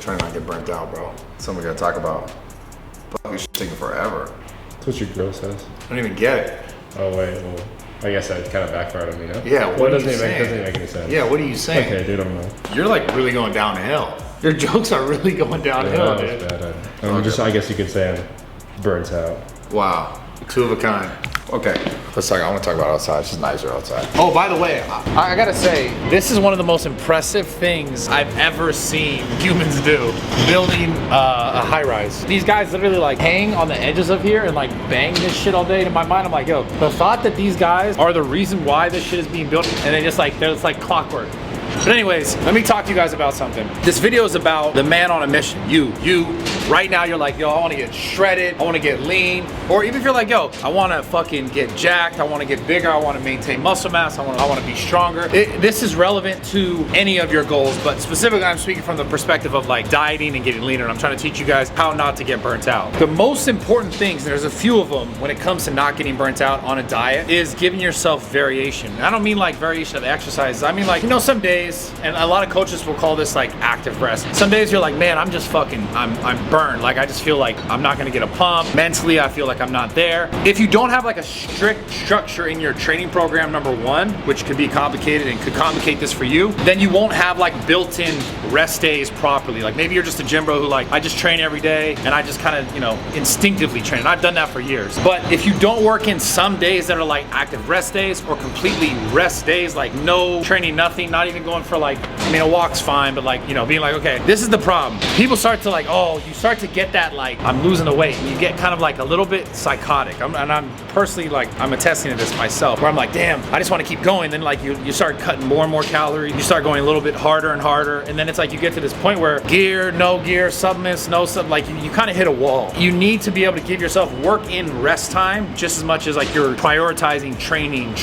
trying to not get burnt out, bro. Something we gotta talk about. Fuck, this shit's taking forever. That's what your girl says. I don't even get it. Oh wait, well, I guess that kind of backfired on me, no? Yeah, what are you saying? Doesn't make any sense. Yeah, what are you saying? Okay, dude, I'm wrong. You're like really going down the hill. Your jokes are really going downhill, Yeah, dude. that's bad. I guess you could say I'm burnt out. Wow, two of a kind. Okay, let's talk. I want to talk about outside. It's just nicer outside. Oh, by the way, I gotta say, this is one of the most impressive things I've ever seen humans do. Building a high-rise. These guys literally like hang on the edges of here and like bang this shit all day. In my mind, I'm like, yo, the thought that these guys are the reason why this shit is being built, and they're just like clockwork. But anyways, let me talk to you guys about something. This video is about the man on a mission. You, right now you're like, yo, I wanna get shredded, I wanna get lean. Or even if you're like, yo, I wanna fucking get jacked, I wanna get bigger, I wanna maintain muscle mass, I wanna be stronger. This is relevant to any of your goals, but specifically I'm speaking from the perspective of like dieting and getting leaner. And I'm trying to teach you guys how not to get burnt out. The most important things, and there's a few of them when it comes to not getting burnt out on a diet, is giving yourself variation. And I don't mean like variation of exercises. I mean like, you know, some days, and a lot of coaches will call this like active rest. Some days you're like, man, I'm just fucking, I'm burned. Like I just feel like I'm not gonna get a pump. Mentally, I feel like I'm not there. If you don't have like a strict structure in your training program, number one, which could be complicated and could complicate this for you, then you won't have like built-in rest days properly. Like maybe you're just a gym bro who like, I just train every day and I just kind of, you know, instinctively train. And I've done that for years. But if you don't work in some days that are like active rest days or completely rest days, like no training, nothing, not even going for like, I mean, a walk's fine, but like, you know, being like, okay, this is the problem. People start to like, oh, you start to get that like, I'm losing the weight. And you get kind of like a little bit psychotic. And I'm personally like, I'm attesting to this myself, where I'm like, damn, I just want to keep going. Then like you start cutting more and more calories. You start going a little bit harder and harder. And then it's like you get to this point where gear, no gear, supplements, no sub, like you kind of hit a wall. You need to be able to give yourself work in rest time just as much as like you're prioritizing training,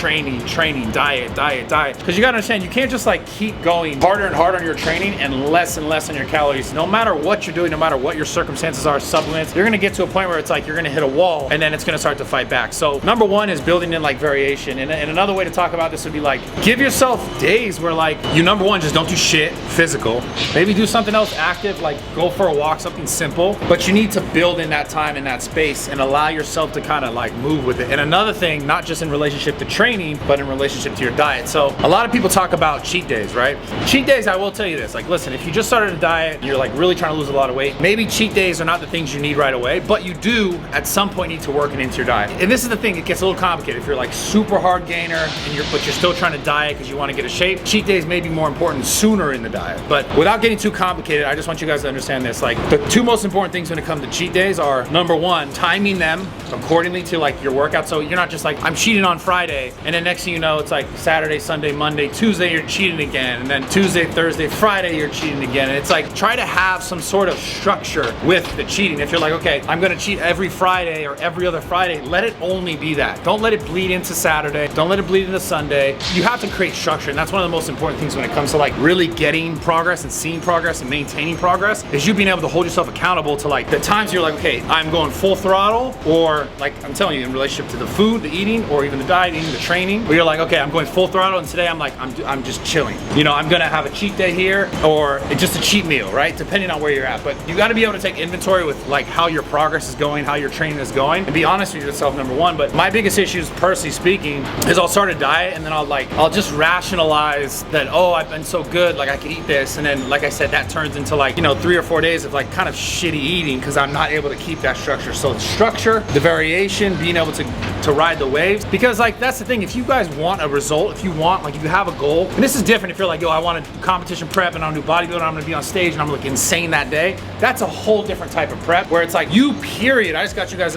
diet. Because you gotta understand, you can't just like keep going harder and harder on your training and less on your calories. No matter what you're doing, no matter what your circumstances are, supplements, you're gonna get to a point where it's like you're gonna hit a wall and then it's gonna start to fight back. So number one is building in like variation. And another way to talk about this would be like, give yourself days where like you, number one, just don't do shit physical. Maybe do something else active, like go for a walk, something simple. But you need to build in that time and that space and allow yourself to kind of like move with it. And another thing, not just in relationship to training, but in relationship to your diet. So a lot of people talk about cheat days, right? Cheat days, I will tell you this, like listen, if you just started a diet and you're like really trying to lose a lot of weight, maybe cheat days are not the things you need right away, but you do at some point need to work it into your diet. And this is the thing, it gets a little complicated. If you're like super hard gainer and but you're still trying to diet because you want to get a shape, cheat days may be more important sooner in the diet. But without getting too complicated, I just want you guys to understand this. Like the two most important things when it comes to cheat days are, number one, timing them accordingly to like your workout. So you're not just like, I'm cheating on Friday, and then next thing you know, it's like Saturday, Sunday, Monday, Tuesday, you're cheating again, and then Tuesday, Thursday, Friday, you're cheating again. And it's like, try to have some sort of structure with the cheating. If you're like, okay, I'm gonna cheat every Friday or every other Friday, let it only be that. Don't let it bleed into Saturday. Don't let it bleed into Sunday. You have to create structure, and that's one of the most important things when it comes to like really getting progress and seeing progress and maintaining progress, is you being able to hold yourself accountable to like the times you're like, okay, I'm going full throttle, or like I'm telling you in relationship to the food, the eating, or even the dieting, the training, where you're like, okay, I'm going full throttle, and today I'm like, I'm just chilling. You know, I'm gonna have a cheat day here, or just a cheat meal, right? Depending on where you're at. But you gotta be able to take inventory with like how your progress is going, how your training is going, and be honest with yourself, number one. But my biggest issues, personally speaking, is I'll start a diet and then I'll just rationalize that, oh, I've been so good, like I can eat this, and then like I said, that turns into like, you know, 3 or 4 days of like kind of shitty eating because I'm not able to keep that structure. So the structure, the variation, being able to ride the waves, because like that's the thing, if you guys want a result, if you want, like if you have a goal, and this is different if you're like, yo, I want to do competition prep and I'm gonna do bodybuilding, I'm gonna be on stage and I'm gonna look insane that day, that's a whole different type of prep where it's like you, period, I want you guys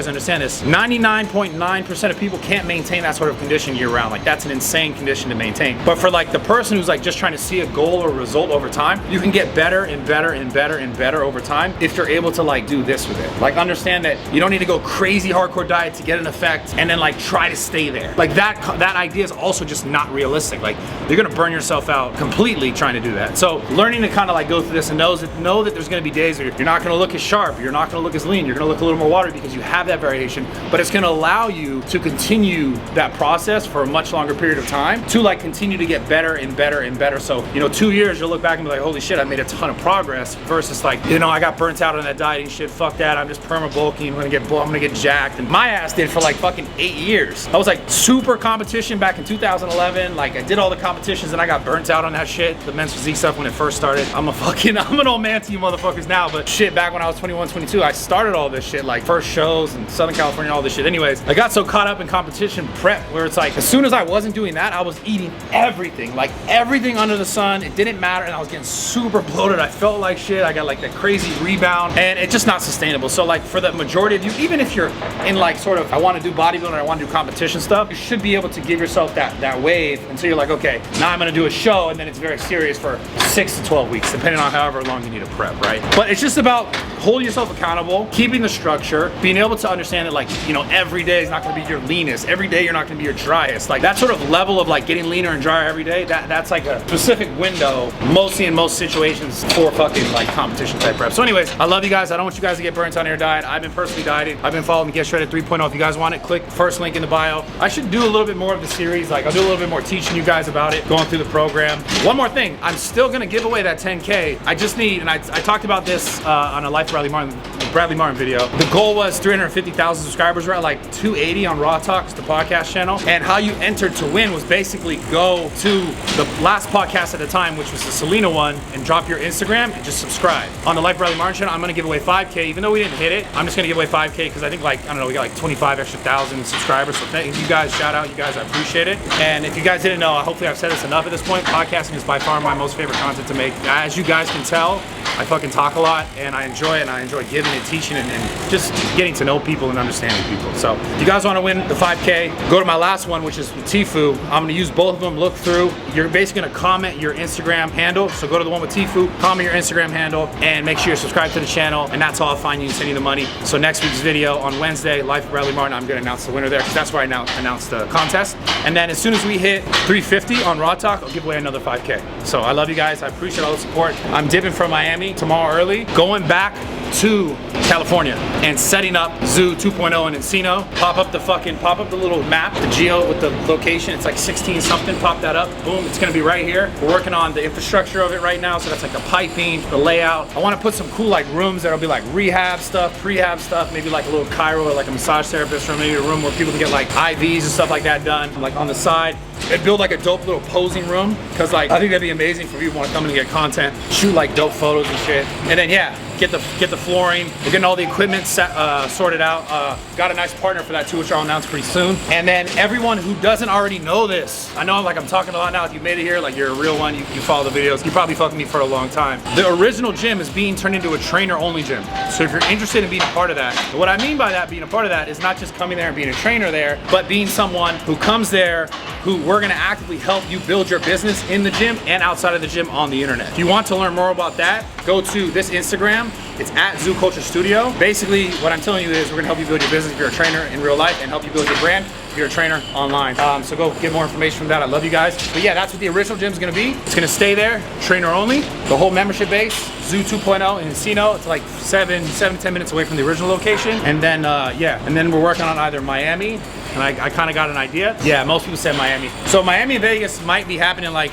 to understand this, 99.9% of people can't maintain that sort of condition year round. Like that's an insane condition to maintain. But for like the person who's like just trying to see a goal or result over time, you can get better and better and better and better over time if you're able to like do this with it. Like understand that you don't need to go crazy hardcore diet to get an effect and then like try to stay there. Like that idea is also just not realistic. Like you're gonna burn yourself out completely trying to do that. So learning to kind of like go through this and know that there's going to be days where you're not going to look as sharp, you're not going to look as lean, you're going to look a little more watery because you have that variation, but it's going to allow you to continue that process for a much longer period of time to like continue to get better and better and better. So, you know, 2 years you'll look back and be like, holy shit, I made a ton of progress, versus like, you know, I got burnt out on that dieting shit, fuck that, I'm just perma bulking, I'm gonna get jacked. And my ass did for like fucking 8 years. I was like super competition back in 2011, like I did all the competitions and I got burnt out on that shit, the men's physique stuff when it first started. I'm an old man to you motherfuckers now, but shit, back when I was 21, 22, I started all this shit, like first shows in Southern California, all this shit. Anyways, I got so caught up in competition prep where it's like, as soon as I wasn't doing that, I was eating everything, like everything under the sun. It didn't matter, and I was getting super bloated. I felt like shit. I got like that crazy rebound, and it's just not sustainable. So like for the majority of you, even if you're in like sort of, I want to do bodybuilding, I want to do competition stuff, you should be able to give yourself that wave until you're like, okay, now I'm gonna do a show, and then it's very serious for 6 to 12 weeks, depending on however long you need to prep, right? But it's just about holding yourself accountable, keeping the structure, being able to understand that, like, you know, every day is not gonna be your leanest, every day you're not gonna be your driest. Like that sort of level of like getting leaner and drier every day, that's like a specific window, mostly in most situations, for fucking like competition type prep. So anyways, I love you guys. I don't want you guys to get burnt on your diet. I've been personally dieting. I've been following Get Shredded 3.0. If you guys want it, click first link in the bio. I should do a little bit more of the series. Like I'll do a little bit more teaching you guys about it, going through the program. One more thing, I'm still gonna give away that 10K. I just need, and I talked about this on a Life of Bradley Martyn video. The goal was 350,000 subscribers. We're at like 280 on Raw Talks, the podcast channel. And how you entered to win was basically go to the last podcast at the time, which was the Selena one, and drop your Instagram and just subscribe. On the Life of Bradley Martyn channel, I'm gonna give away 5K. Even though we didn't hit it, I'm just gonna give away 5K because I think, like, I don't know, we got like 25 extra thousand subscribers. So thank you guys, shout out you guys, I appreciate it. And if you guys didn't know, hopefully I've said this enough at this point, podcasting is by far my most favorite content to make. As you guys can tell, I fucking talk a lot and I enjoy it, and I enjoy giving and teaching and just getting to know people and understanding people. So if you guys want to win the 5K, go to my last one, which is Tifu. I'm gonna use both of them, look through. You're basically gonna comment your Instagram handle. So go to the one with Tifu, comment your Instagram handle, and make sure you're subscribed to the channel, and that's all I'll find you and send you the money. So next week's video on Wednesday, Life of Bradley Martyn, I'm gonna announce the winner there, because that's where I announce the contest. And then as soon as we hit 350 on Raw Talk, I'll give away another 5K. So I love you guys, I appreciate all the support. I'm dipping from Miami tomorrow early, going back to California and setting up Zoo 2.0 in Encino. Pop up the little map, the geo with the location. It's like 16 something, pop that up, boom, it's gonna be right here. We're working on the infrastructure of it right now, so that's like the piping, the layout. I wanna put some cool like rooms that'll be like rehab stuff, prehab stuff, maybe like a little chiro or like a massage therapist room, maybe a room where people can get like IVs and stuff like that done, like on the side. And build like a dope little posing room, because like I think that'd be amazing for people who want to come in and get content, shoot like dope photos and shit. And then yeah, get the flooring. We're getting all the equipment sorted out. Got a nice partner for that too, which I'll announce pretty soon. And then everyone who doesn't already know this, I know like I'm talking a lot now. If you made it here, like you're a real one, you follow the videos, you probably fucked me for a long time. The original gym is being turned into a trainer-only gym. So if you're interested in being a part of that, what I mean by that, being a part of that, is not just coming there and being a trainer there, but being someone who comes there, who we're gonna actively help you build your business in the gym and outside of the gym on the internet. If you want to learn more about that, go to this Instagram. It's at Zoo Culture Studio. Basically, what I'm telling you is we're gonna help you build your business if you're a trainer in real life, and help you build your brand if you're a trainer online. So go get more information from that. I love you guys. But yeah, that's what the original gym is gonna be. It's gonna stay there, trainer only. The whole membership base, Zoo 2.0 in Encino. It's like 7 to 10 minutes away from the original location. And then yeah, and then we're working on either Miami, and I kind of got an idea. Yeah, most people said Miami. So Miami and Vegas might be happening like,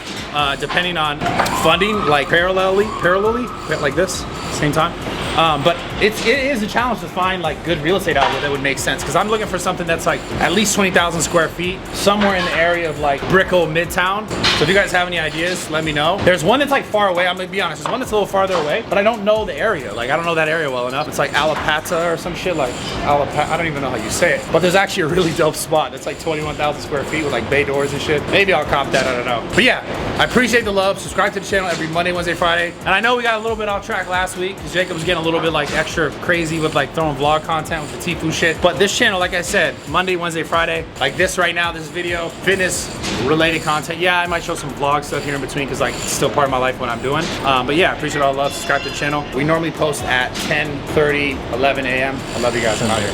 depending on funding, like parallelly, like this, same time. But it is a challenge to find like good real estate outlet that would make sense, because I'm looking for something that's like at least 20,000 square feet, somewhere in the area of like Brickell, Midtown. So if you guys have any ideas, let me know. There's one that's like far away, I'm gonna be honest. There's one that's a little farther away, but I don't know the area. Like I don't know that area well enough. It's like A La Carte or some shit, like I don't even know how you say it. But there's actually a really dope spot that's like 21,000 square feet with like bay doors and shit. Maybe I'll cop that, I don't know. But yeah, I appreciate the love. Subscribe to the channel every Monday, Wednesday, Friday. And I know we got a little bit off track last week because Jacob was getting a little bit like extra crazy with like throwing vlog content with the Tifu shit. But this channel, like I said, Monday, Wednesday, Friday, like this right now, this video, fitness related content. Yeah, I might show some vlog stuff here in between because like it's still part of my life what I'm doing. But yeah, appreciate all the love. Subscribe to the channel. We normally post at 10:30, 11 a.m. I love you guys. I'm out here.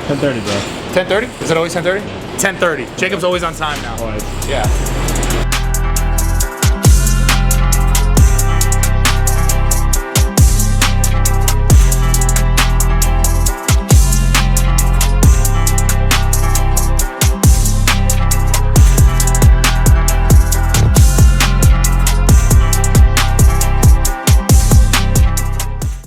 10:30, bro. 10:30? Is it always 10:30? 10:30. Jacob's always on time now. Always. Yeah.